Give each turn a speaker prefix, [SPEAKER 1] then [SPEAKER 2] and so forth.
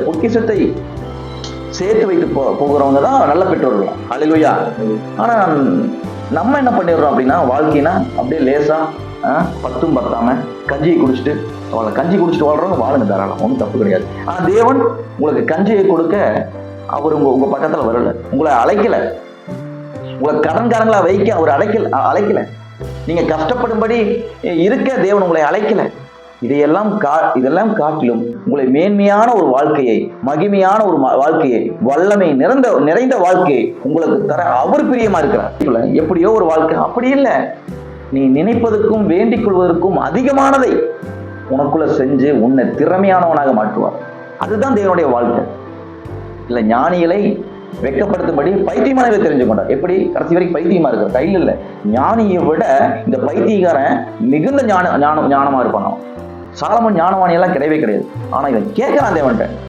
[SPEAKER 1] பொக்கிஷத்தை சேர்த்து வைத்து போகிறவங்க தான் நல்ல பெற்றோர்கள். அல்லேலூயா. ஆனா நம்ம என்ன பண்ணிடுறோம் அப்படின்னா, வாழ்க்கைனா அப்படியே லேசா பத்தும் பத்தாம கஞ்சியை குடிச்சிட்டு கஞ்சி குடிச்சிட்டு வாழ்றவங்க வாழுங்க, தாராளம், ஒன்றும் தப்பு கிடையாது. ஆனா தேவன் உங்களுக்கு கஞ்சியை கொடுக்க அவர் உங்க பக்கத்துல வரல, உங்களை அழைக்கல, உங்களை கடன்காரங்களா வைக்க அவர் அழைக்கல. நீங்க கஷ்டப்படும்படி இருக்க தேவன் உங்களை அழைக்கல. இதெல்லாம் காட்டிலும் உங்களை மேன்மையான ஒரு வாழ்க்கையை, மகிமையான ஒரு வாழ்க்கையை, வல்லமை நிறைந்த வாழ்க்கையை உங்களுக்கு தர அவர் பிரியமா இருக்கிறார். எப்படியோ ஒரு வாழ்க்கை அப்படி இல்லை, நீ நினைப்பதற்கும் வேண்டிக் கொள்வதற்கும் அதிகமானதை உனக்குள்ள செஞ்சு உன்னை திறமையானவனாக மாற்றுவார். அதுதான் தேவனுடைய வாழ்க்கை. இல்ல ஞானிகளை வெட்கப்படுத்தும்படி பைத்தியமானவை தெரிஞ்சு கொண்டார். எப்படி? கடைசி வரைக்கும் பைத்தியமா இருக்கிற கையில் இல்ல. ஞானியை விட இந்த பைத்தியக்காரன் மிகுந்த ஞானமா இருப்பான். சாலமோன் ஞானவாணி எல்லாம் கிடையவே கிடையாது. ஆனா இவன் கேட்கிறான் தேவன்ட்ட.